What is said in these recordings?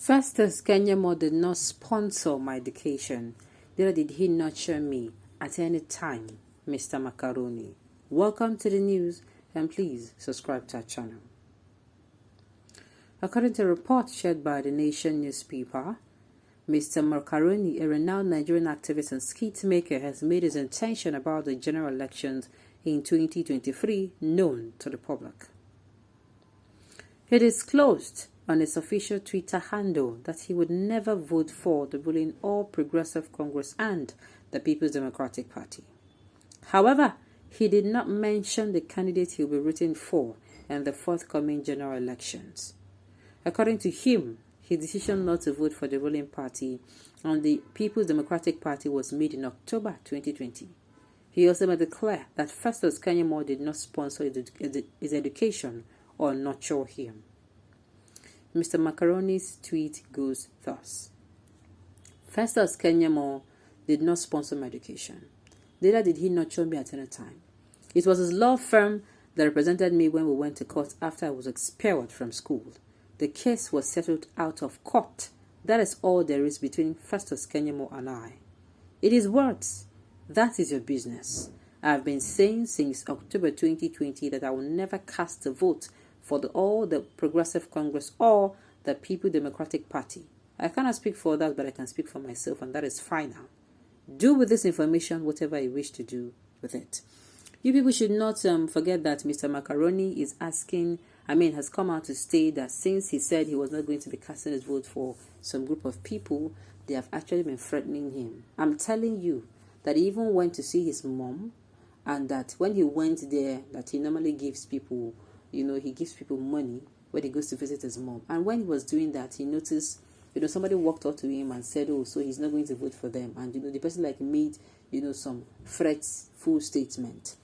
Festus Keyamo did not sponsor my education, neither did he nurture me at any time, Mr. Macaroni. Welcome to the news, and please subscribe to our channel. According to a report shared by the Nation newspaper, Mr. Macaroni, a renowned Nigerian activist and skit maker, has made his intention about the general elections in 2023 known to the public. He disclosed on his official Twitter handle that he would never vote for the ruling All Progressive Congress and the People's Democratic Party. However, he did not mention the candidate he will be rooting for in the forthcoming general elections. According to him, his decision not to vote for the ruling party and the People's Democratic Party was made in October 2020. He also made it clear that Festus Keyamo did not sponsor his education or nurture him. Mr. Macaroni's tweet goes thus: Festus Keyamo did not sponsor my education. Neither did he nurture me at any time. It was his law firm that represented me when we went to court after I was expelled from school. The case was settled out of court. That is all there is between Festus Keyamo and I. It is words. That is your business. I have been saying since October 2020 that I will never cast a vote for the Progressive Congress or the People's Democratic Party. I cannot speak for that, but I can speak for myself, and that is fine now. Do with this information whatever you wish to do with it. You people should not forget that Mr. Macaroni has come out to state that since he said he was not going to be casting his vote for some group of people, they have actually been threatening him. I'm telling you that he even went to see his mom, and that when he went there, that he normally gives people, he gives people money when he goes to visit his mom. And when he was doing that, he noticed, somebody walked up to him and said, oh, so he's not going to vote for them. And, the person made, some threatful statement.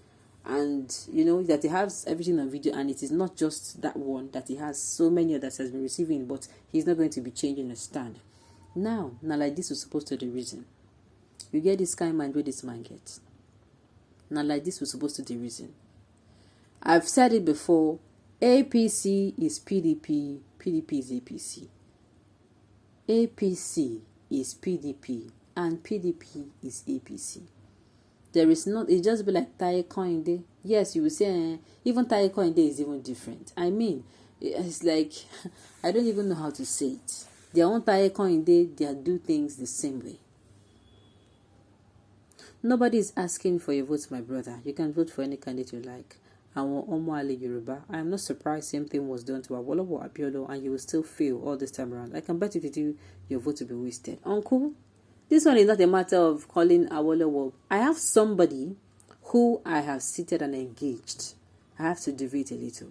And, that he has everything on video, and it is not just that one, that he has so many others has been receiving, but he's not going to be changing his stand. Now like this was supposed to be the reason. You get this kind of mind where this man gets. Now like this was supposed to be the reason. I've said it before, APC is PDP, PDP is APC. APC is PDP, and PDP is APC. There is not, it just be like Taye Koinde. Yes, you will say, even Taye Koinde is even different. I mean, it's like, I don't even know how to say it. Their own Taye Koinde, they do things the same way. Nobody is asking for your vote, my brother. You can vote for any candidate you like. I am not surprised same thing was done to Awolowo Abiodun, and you will still fail all this time around. I can bet if you do, your vote will be wasted. Uncle, this one is not a matter of calling Awolowo. I have somebody who I have seated and engaged. I have to deviate a little.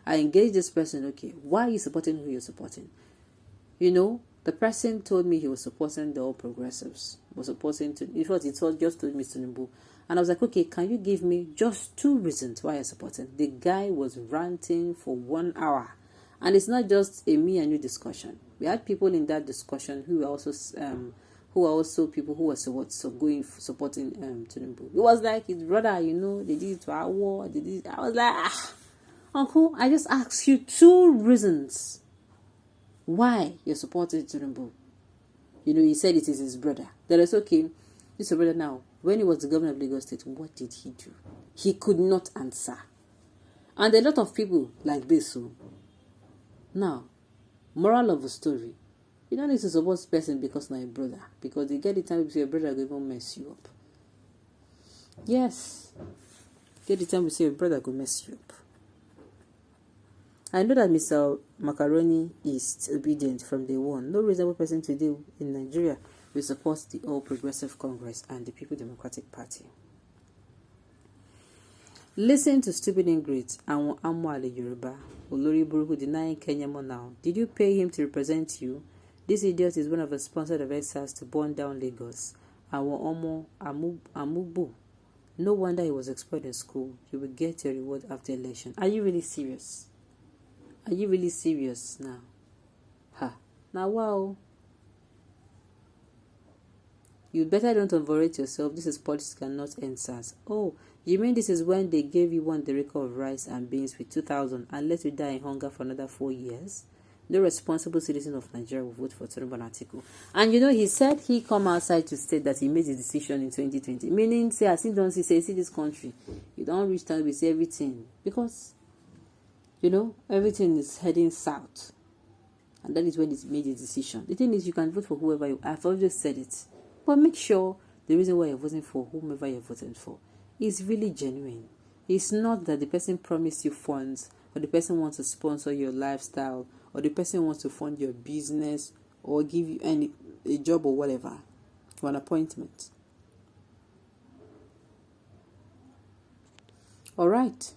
I engage this person. Okay, why are you supporting who you're supporting? The person told me he was supporting the All Progressives. Was supporting in fact, he just told me Tinubu. And I was like, okay, can you give me just 2 reasons why I support him? The guy was ranting for 1 hour. And it's not just a me and you discussion. We had people in that discussion who were also people who were supporting Tinubu. It was like his brother, they did it to our war. They did it. I was like, Uncle, I just asked you 2 reasons why you're supporting Tinubu. He said it is his brother. That is okay. This is brother now. When he was the governor of Lagos State, what did he do? He could not answer. And a lot of people like this. So now, moral of the story, you don't need to support this person because not a brother. Because you get the time your brother will even mess you up. Yes. Get the time we say your brother will mess you up. I know that Mr. Macaroni is obedient from day one. No reasonable person today in Nigeria will support the All Progressive Congress and the People's Democratic Party. Listen to stupid ingrates and Amwale Yoruba, Olori Buruku denying Keyamo now. Did you pay him to represent you? This idiot is one of the sponsored of SARS to burn down Lagos. Omo Amubu. No wonder he was expelled in school. You will get your reward after election. Are you really serious? Are you really serious now? Now wow. You better don't overrate yourself. This is politics and not answers. Oh, you mean this is when they gave you 1 derica of rice and beans with 2,000 and let you die in hunger for another 4 years? No responsible citizen of Nigeria will vote for Tinubu Atiku. And he said he come outside to state that he made his decision in 2020. Meaning, say, as he don't see this country, you don't reach time with everything. Because, everything is heading south. And that is when he made his decision. The thing is, you can vote for whoever I've always said it. But make sure the reason why you're voting for whomever you're voting for is really genuine. It's not that the person promised you funds, or the person wants to sponsor your lifestyle, or the person wants to fund your business, or give you a job or whatever, or an appointment. All right.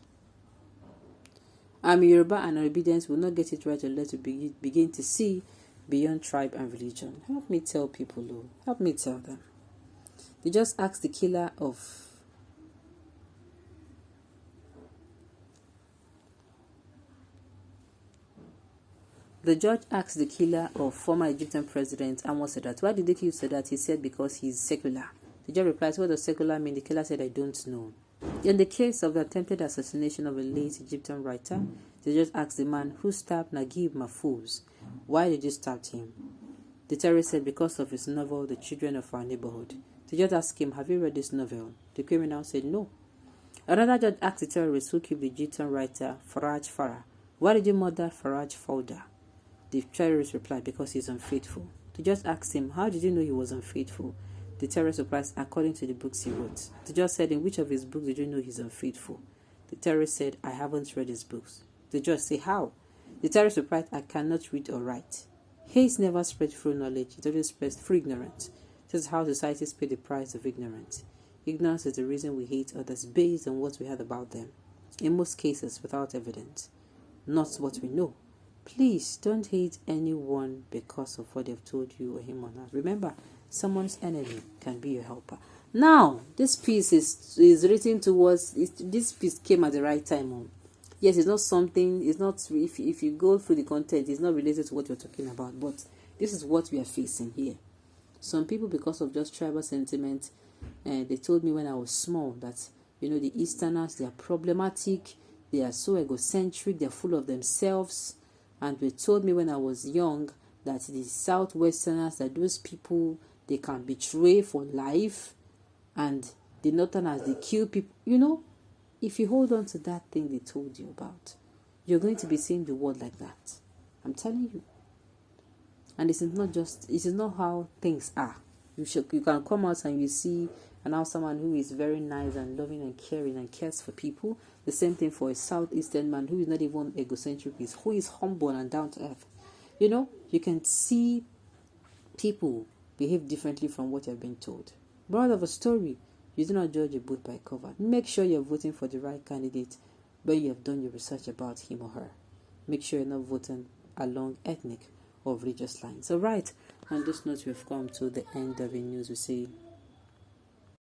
I'm Yoruba, and our obedience will not get it right unless we begin to see beyond tribe and religion. Help me tell people, Lord. Help me tell them. They just asked the killer of The judge asked the killer of former Egyptian President Anwar Sadat, why did they kill Sadat? He said because he's secular. The judge replies, what does secular mean? The killer said, I don't know. In the case of the attempted assassination of a late Egyptian writer, the judge asked the man who stabbed Naguib Mahfouz, why did you stab him? The terrorist said because of his novel, The Children of Our Neighborhood. The judge asked him, have you read this novel? The criminal said no. Another judge asked the terrorist who killed the Egyptian writer Faraj Farah, why did you murder Faraj Fawda? The terrorist replied, because he's unfaithful. The judge asked him, how did you know he was unfaithful? The terrorist replied, according to the books he wrote. The judge said, in which of his books did you know he's unfaithful? The terrorist said, I haven't read his books. The judge said, how? The terrorist replied, I cannot read or write. Hate never spread through knowledge, it only spreads through ignorance. This is how societies pay the price of ignorance. Ignorance is the reason we hate others based on what we heard about them. In most cases, without evidence. Not what we know. Please don't hate anyone because of what they've told you or him or her. Remember, someone's enemy can be your helper. Now, this piece is written towards, this piece came at the right time. Yes, it's not something, it's not, if you go through the content, it's not related to what you're talking about, but this is what we are facing here. Some people, because of just tribal sentiment, they told me when I was small that, the Easterners, they are problematic, they are so egocentric, they're full of themselves. And they told me when I was young that the Southwesterners, that those people, they can betray for life. And the Northerners, they kill people. If you hold on to that thing they told you about, you're going to be seeing the world like that. I'm telling you. And it is not how things are. You can come out and you see now someone who is very nice and loving and caring and cares for people. The same thing for a Southeastern man who is not even egocentric, who is humble and down to earth. You can see people behave differently from what you've been told. Moral of a story, you do not judge a book by cover. Make sure you're voting for the right candidate when you have done your research about him or her. Make sure you're not voting along ethnic or religious lines. All right, on this note, we've come to the end of the news. We say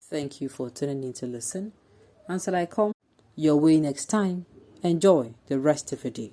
thank you for tuning in to listen. Until I come your way next time, enjoy the rest of the day.